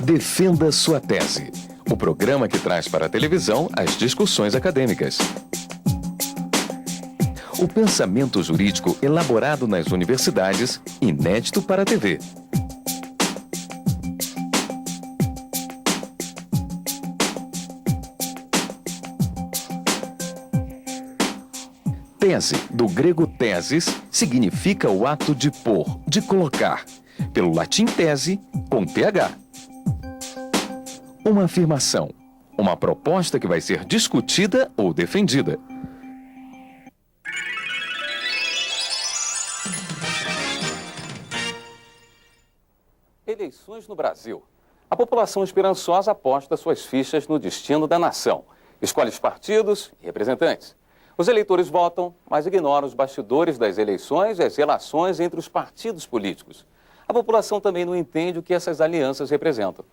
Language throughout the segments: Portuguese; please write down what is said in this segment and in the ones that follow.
Defenda sua tese. O programa que traz para a televisão as discussões acadêmicas. O pensamento jurídico elaborado nas universidades, inédito para a TV. Tese, do grego tesis, significa o ato de pôr, de colocar. Pelo latim tese, com TH. Uma afirmação, uma proposta que vai ser discutida ou defendida. Eleições no Brasil. A população esperançosa aposta suas fichas no destino da nação. Escolhe os partidos e representantes. Os eleitores votam, mas ignoram os bastidores das eleições e as relações entre os partidos políticos. A população também não entende o que essas alianças representam.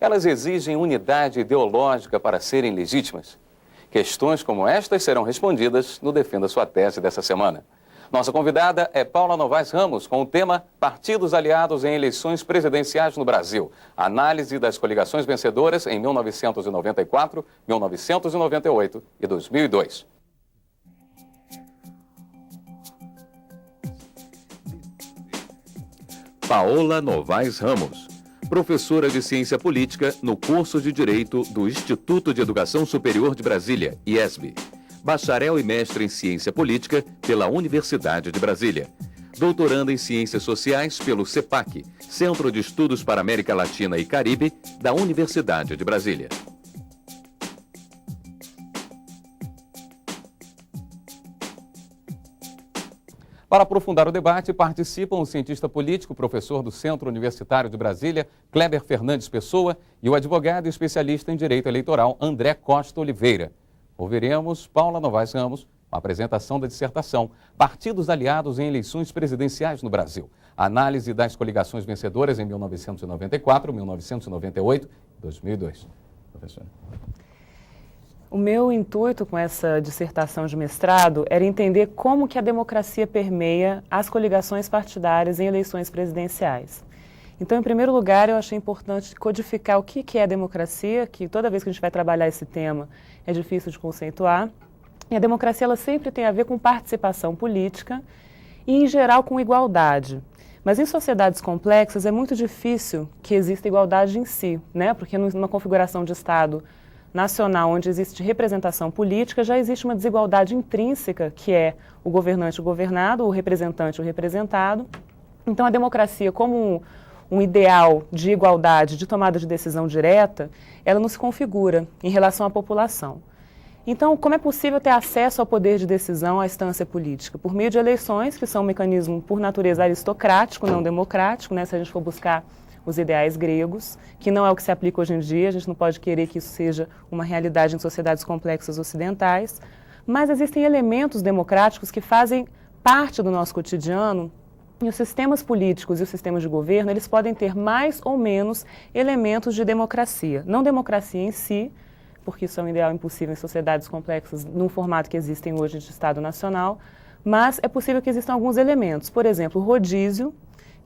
Elas exigem unidade ideológica para serem legítimas. Questões como estas serão respondidas no Defenda Sua Tese dessa semana. Nossa convidada é Paula Novaes Ramos, com o tema Partidos Aliados em Eleições Presidenciais no Brasil. Análise das coligações vencedoras em 1994, 1998 e 2002. Paola Novaes Ramos, professora de Ciência Política no curso de Direito do Instituto de Educação Superior de Brasília, IESB. Bacharel e mestre em Ciência Política pela Universidade de Brasília. Doutoranda em Ciências Sociais pelo CEPAC, Centro de Estudos para América Latina e Caribe, da Universidade de Brasília. Para aprofundar o debate, participam o cientista político, professor do Centro Universitário de Brasília, Kleber Fernandes Pessoa, e o advogado e especialista em direito eleitoral, André Costa Oliveira. Ouviremos Paula Novaes Ramos, com a apresentação da dissertação Partidos Aliados em Eleições Presidenciais no Brasil. Análise das coligações vencedoras em 1994, 1998 e 2002. Professora. O meu intuito com essa dissertação de mestrado era entender como que a democracia permeia as coligações partidárias em eleições presidenciais. Então, em primeiro lugar, eu achei importante codificar o que é democracia, que toda vez que a gente vai trabalhar esse tema é difícil de conceituar. E a democracia ela sempre tem a ver com participação política e, em geral, com igualdade. Mas em sociedades complexas é muito difícil que exista igualdade em si, né? Porque numa configuração de Estado nacional, onde existe representação política, já existe uma desigualdade intrínseca, que é o governante e o governado, o representante e o representado. Então, a democracia, como um ideal de igualdade, de tomada de decisão direta, ela não se configura em relação à população. Então, como é possível ter acesso ao poder de decisão à instância política? Por meio de eleições, que são um mecanismo, por natureza, aristocrático, não democrático, né? Se a gente for buscar os ideais gregos, que não é o que se aplica hoje em dia, a gente não pode querer que isso seja uma realidade em sociedades complexas ocidentais, mas existem elementos democráticos que fazem parte do nosso cotidiano, e os sistemas políticos e os sistemas de governo, eles podem ter mais ou menos elementos de democracia. Não democracia em si, porque isso é um ideal impossível em sociedades complexas, num formato que existem hoje de Estado Nacional, mas é possível que existam alguns elementos. Por exemplo, o rodízio,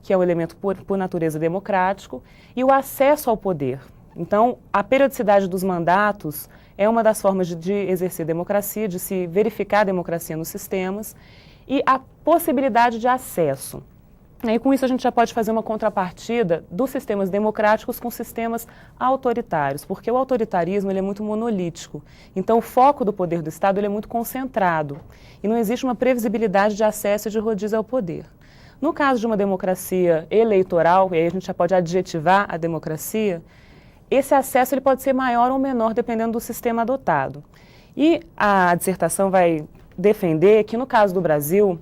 que é um elemento por natureza democrático, e o acesso ao poder. Então, a periodicidade dos mandatos é uma das formas de exercer democracia, de se verificar a democracia nos sistemas, e a possibilidade de acesso. E com isso a gente já pode fazer uma contrapartida dos sistemas democráticos com sistemas autoritários, porque o autoritarismo ele é muito monolítico. Então, o foco do poder do Estado ele é muito concentrado, e não existe uma previsibilidade de acesso e de rodízio ao poder. No caso de uma democracia eleitoral, e aí a gente já pode adjetivar a democracia, esse acesso ele pode ser maior ou menor dependendo do sistema adotado. E a dissertação vai defender que, no caso do Brasil,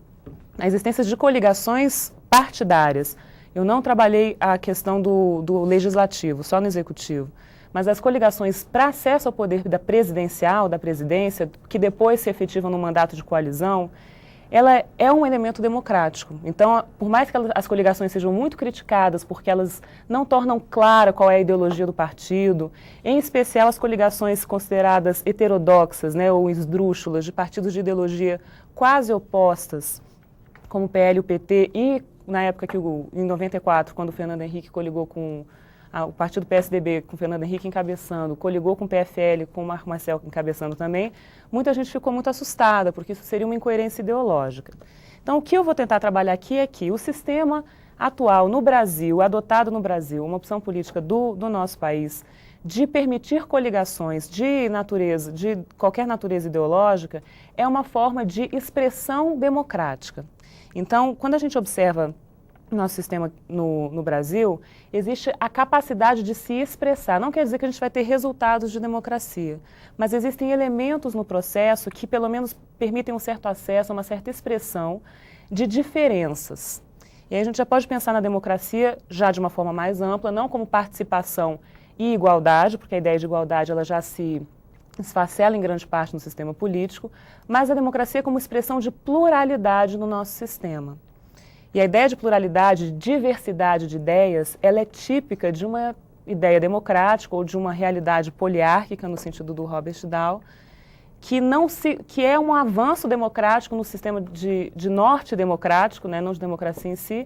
a existência de coligações partidárias, eu não trabalhei a questão do legislativo, só no executivo, mas as coligações para acesso ao poder da presidencial, da presidência, que depois se efetivam no mandato de coalizão, ela é um elemento democrático. Então, por mais que as coligações sejam muito criticadas, porque elas não tornam clara qual é a ideologia do partido, em especial as coligações consideradas heterodoxas, né, ou esdrúxulas, de partidos de ideologia quase opostas, como o PL e o PT, e na época em 94, quando o Fernando Henrique coligou com o partido PSDB, com Fernando Henrique encabeçando, coligou com o PFL, com o Marco Marcel encabeçando também, muita gente ficou muito assustada, porque isso seria uma incoerência ideológica. Então, o que eu vou tentar trabalhar aqui é que o sistema atual no Brasil, adotado no Brasil, uma opção política do nosso país, de permitir coligações de qualquer natureza ideológica, é uma forma de expressão democrática. Então, quando a gente observa nosso sistema no Brasil, existe a capacidade de se expressar. Não quer dizer que a gente vai ter resultados de democracia, mas existem elementos no processo que pelo menos permitem um certo acesso, uma certa expressão de diferenças. E aí a gente já pode pensar na democracia já de uma forma mais ampla, não como participação e igualdade, porque a ideia de igualdade ela já se esfacela em grande parte no sistema político, mas a democracia como expressão de pluralidade no nosso sistema. E a ideia de pluralidade, diversidade de ideias, ela é típica de uma ideia democrática ou de uma realidade poliárquica, no sentido do Robert Dahl, que é um avanço democrático no sistema de norte democrático, né, não de democracia em si,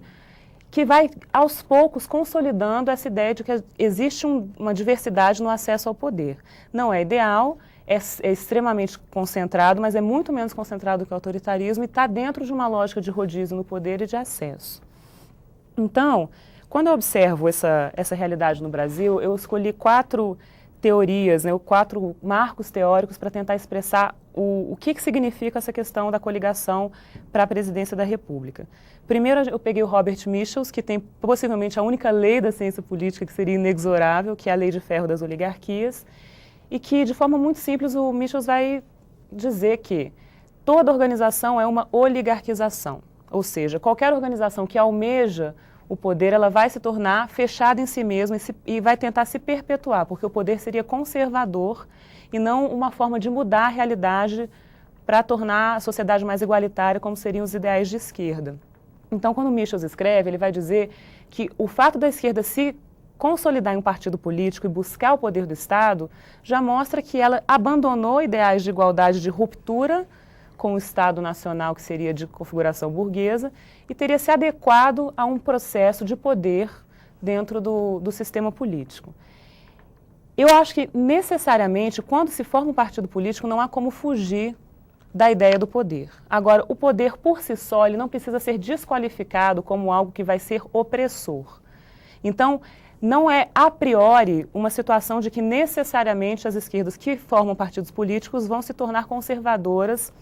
que vai, aos poucos, consolidando essa ideia de que existe uma diversidade no acesso ao poder. Não é ideal, é extremamente concentrado, mas é muito menos concentrado que o autoritarismo e está dentro de uma lógica de rodízio no poder e de acesso. Então, quando eu observo essa realidade no Brasil, eu escolhi 4 teorias, né, 4 marcos teóricos para tentar expressar o que significa essa questão da coligação para a presidência da República. Primeiro, eu peguei o Robert Michels, que tem possivelmente a única lei da ciência política que seria inexorável, que é a lei de ferro das oligarquias, e que, de forma muito simples, o Michels vai dizer que toda organização é uma oligarquização, ou seja, qualquer organização que almeja o poder, ela vai se tornar fechada em si mesma e vai tentar se perpetuar, porque o poder seria conservador e não uma forma de mudar a realidade para tornar a sociedade mais igualitária, como seriam os ideais de esquerda. Então, quando Michels escreve, ele vai dizer que o fato da esquerda se consolidar em um partido político e buscar o poder do Estado já mostra que ela abandonou ideais de igualdade, de ruptura com o Estado nacional, que seria de configuração burguesa, e teria se adequado a um processo de poder dentro do sistema político. Eu acho que, necessariamente, quando se forma um partido político, não há como fugir da ideia do poder. Agora, o poder, por si só, ele não precisa ser desqualificado como algo que vai ser opressor. Então, não é, a priori, uma situação de que, necessariamente, as esquerdas que formam partidos políticos vão se tornar conservadoras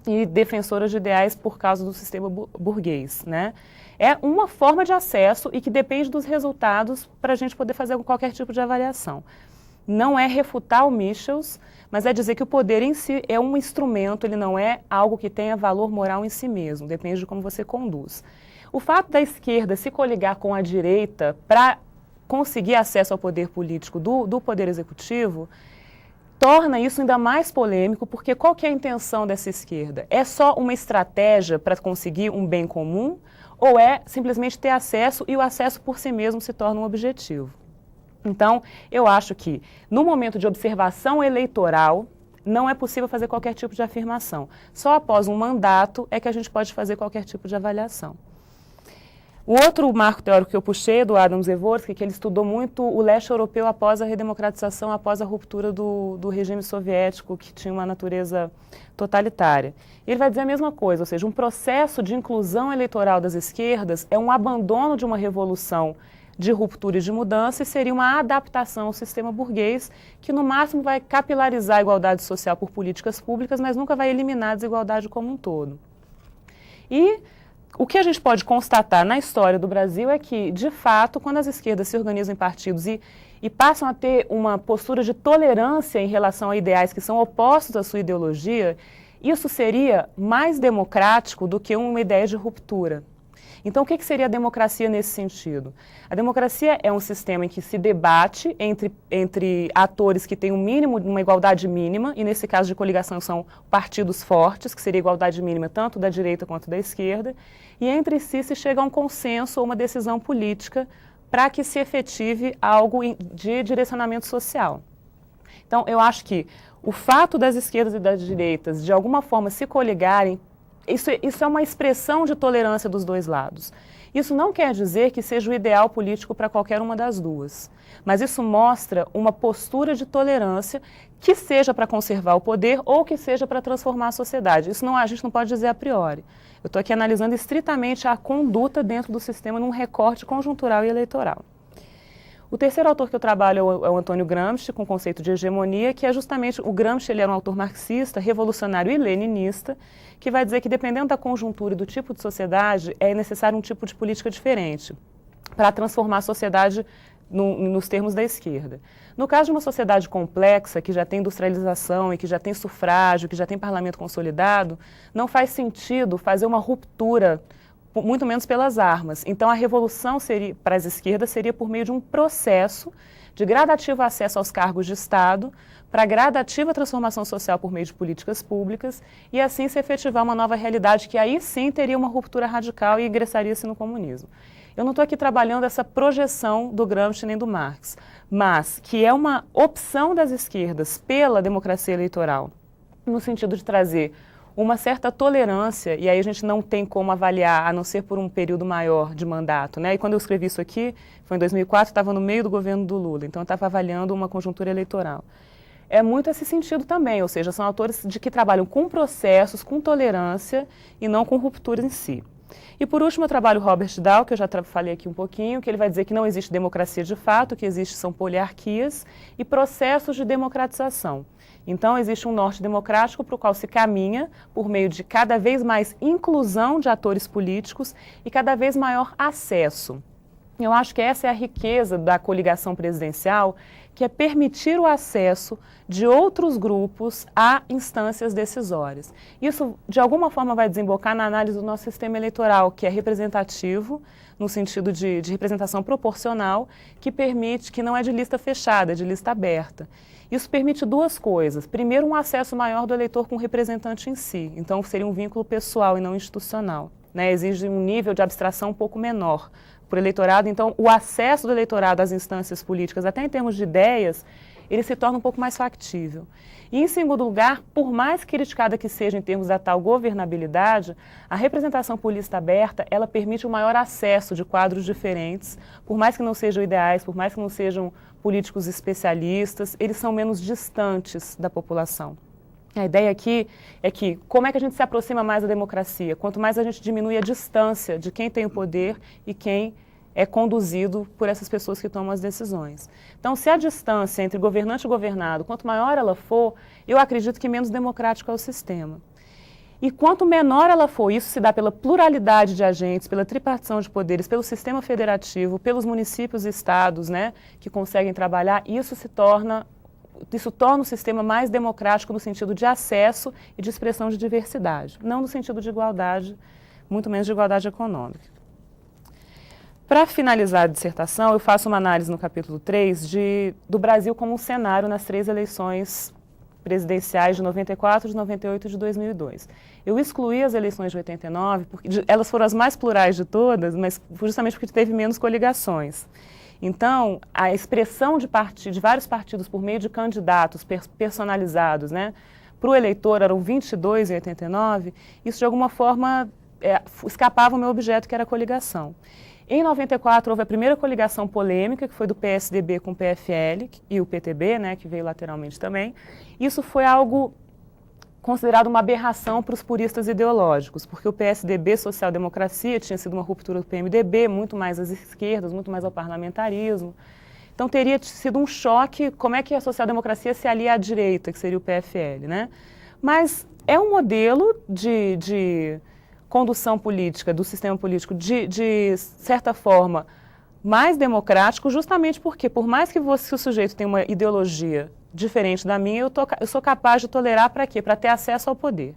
e defensoras de ideais por causa do sistema burguês, né? É uma forma de acesso e que depende dos resultados para a gente poder fazer qualquer tipo de avaliação. Não é refutar o Michels, mas é dizer que o poder em si é um instrumento, ele não é algo que tenha valor moral em si mesmo, depende de como você conduz. O fato da esquerda se coligar com a direita para conseguir acesso ao poder político do poder executivo torna isso ainda mais polêmico, porque qual que é a intenção dessa esquerda? É só uma estratégia para conseguir um bem comum ou é simplesmente ter acesso e o acesso por si mesmo se torna um objetivo? Então, eu acho que no momento de observação eleitoral não é possível fazer qualquer tipo de afirmação. Só após um mandato é que a gente pode fazer qualquer tipo de avaliação. O outro marco teórico que eu puxei é do Adam Przeworski, que ele estudou muito o leste europeu após a redemocratização, após a ruptura do regime soviético, que tinha uma natureza totalitária. Ele vai dizer a mesma coisa, ou seja, um processo de inclusão eleitoral das esquerdas é um abandono de uma revolução de ruptura e de mudança e seria uma adaptação ao sistema burguês, que no máximo vai capilarizar a igualdade social por políticas públicas, mas nunca vai eliminar a desigualdade como um todo. E o que a gente pode constatar na história do Brasil é que, de fato, quando as esquerdas se organizam em partidos e passam a ter uma postura de tolerância em relação a ideais que são opostos à sua ideologia, isso seria mais democrático do que uma ideia de ruptura. Então, o que seria a democracia nesse sentido? A democracia é um sistema em que se debate entre atores que têm um mínimo, uma igualdade mínima, e nesse caso de coligação são partidos fortes, que seria igualdade mínima tanto da direita quanto da esquerda, e entre si se chega a um consenso ou uma decisão política para que se efetive algo de direcionamento social. Então, eu acho que o fato das esquerdas e das direitas, de alguma forma, se coligarem, isso é uma expressão de tolerância dos dois lados. Isso não quer dizer que seja o ideal político para qualquer uma das duas, mas isso mostra uma postura de tolerância que seja para conservar o poder ou que seja para transformar a sociedade. Isso não, a gente não pode dizer a priori. Eu estou aqui analisando estritamente a conduta dentro do sistema num recorte conjuntural e eleitoral. O terceiro autor que eu trabalho é o Antônio Gramsci, com o conceito de hegemonia, que é justamente, o Gramsci ele era um autor marxista, revolucionário e leninista, que vai dizer que dependendo da conjuntura e do tipo de sociedade, é necessário um tipo de política diferente para transformar a sociedade nos termos da esquerda. No caso de uma sociedade complexa, que já tem industrialização e que já tem sufrágio, que já tem parlamento consolidado, não faz sentido fazer uma ruptura, muito menos pelas armas. Então, a revolução seria, para as esquerdas seria por meio de um processo de gradativo acesso aos cargos de Estado, para gradativa transformação social por meio de políticas públicas, e assim se efetivar uma nova realidade que aí sim teria uma ruptura radical e ingressaria-se no comunismo. Eu não estou aqui trabalhando essa projeção do Gramsci nem do Marx, mas que é uma opção das esquerdas pela democracia eleitoral, no sentido de trazer uma certa tolerância, e aí a gente não tem como avaliar, a não ser por um período maior de mandato, né? E quando eu escrevi isso aqui, foi em 2004, estava no meio do governo do Lula, então eu estava avaliando uma conjuntura eleitoral. É muito esse sentido também, ou seja, são autores que trabalham com processos, com tolerância e não com ruptura em si. E por último eu trabalho Robert Dahl, que eu já falei aqui um pouquinho, que ele vai dizer que não existe democracia de fato, o que existe são poliarquias e processos de democratização. Então, existe um norte democrático para o qual se caminha por meio de cada vez mais inclusão de atores políticos e cada vez maior acesso. Eu acho que essa é a riqueza da coligação presidencial, que é permitir o acesso de outros grupos a instâncias decisórias. Isso, de alguma forma, vai desembocar na análise do nosso sistema eleitoral, que é representativo, no sentido de representação proporcional, que permite, que não é de lista fechada, é de lista aberta. Isso permite duas coisas. Primeiro, um acesso maior do eleitor com o representante em si. Então, seria um vínculo pessoal e não institucional, né? Exige um nível de abstração um pouco menor para o eleitorado. Então, o acesso do eleitorado às instâncias políticas, até em termos de ideias, ele se torna um pouco mais factível. E, em segundo lugar, por mais criticada que seja em termos da tal governabilidade, a representação por lista aberta, ela permite um maior acesso de quadros diferentes, por mais que não sejam ideais, por mais que não sejam políticos especialistas, eles são menos distantes da população. A ideia aqui é que, como é que a gente se aproxima mais da democracia? Quanto mais a gente diminui a distância de quem tem o poder e quem é conduzido por essas pessoas que tomam as decisões. Então, se a distância entre governante e governado, quanto maior ela for, eu acredito que menos democrático é o sistema. E quanto menor ela for, isso se dá pela pluralidade de agentes, pela tripartição de poderes, pelo sistema federativo, pelos municípios e estados, né, que conseguem trabalhar, isso torna o sistema mais democrático no sentido de acesso e de expressão de diversidade, não no sentido de igualdade, muito menos de igualdade econômica. Para finalizar a dissertação, eu faço uma análise no capítulo 3 do Brasil como um cenário nas 3 eleições presidenciais de 94, de 98 e de 2002. Eu excluí as eleições de 89, porque elas foram as mais plurais de todas, mas justamente porque teve menos coligações. Então, a expressão de vários partidos por meio de candidatos personalizados, né, para o eleitor eram 22 em 89, isso de alguma forma escapava o meu objeto, que era a coligação. Em 94, houve a primeira coligação polêmica, que foi do PSDB com o PFL e o PTB, né, que veio lateralmente também. Isso foi algo considerado uma aberração para os puristas ideológicos, porque o PSDB, social-democracia, tinha sido uma ruptura do PMDB, muito mais às esquerdas, muito mais ao parlamentarismo. Então, teria sido um choque como é que a social-democracia se alia à direita, que seria o PFL, né? Mas é um modelo de condução política, do sistema político, de certa forma, mais democrático, justamente porque, por mais que o sujeito tenha uma ideologia diferente da minha, eu sou capaz de tolerar para quê? Para ter acesso ao poder.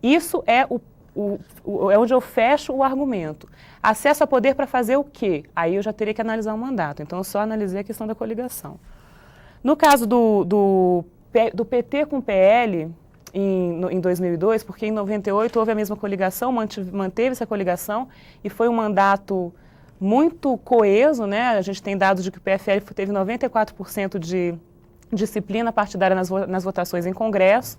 Isso é onde eu fecho o argumento. Acesso ao poder para fazer o quê? Aí eu já teria que analisar o mandato. Então, eu só analisei a questão da coligação. No caso do PT com o PL, em 2002, porque em 98 houve a mesma coligação, manteve-se a coligação e foi um mandato muito coeso, né? A gente tem dados de que o PFL teve 94% de disciplina partidária nas votações em Congresso.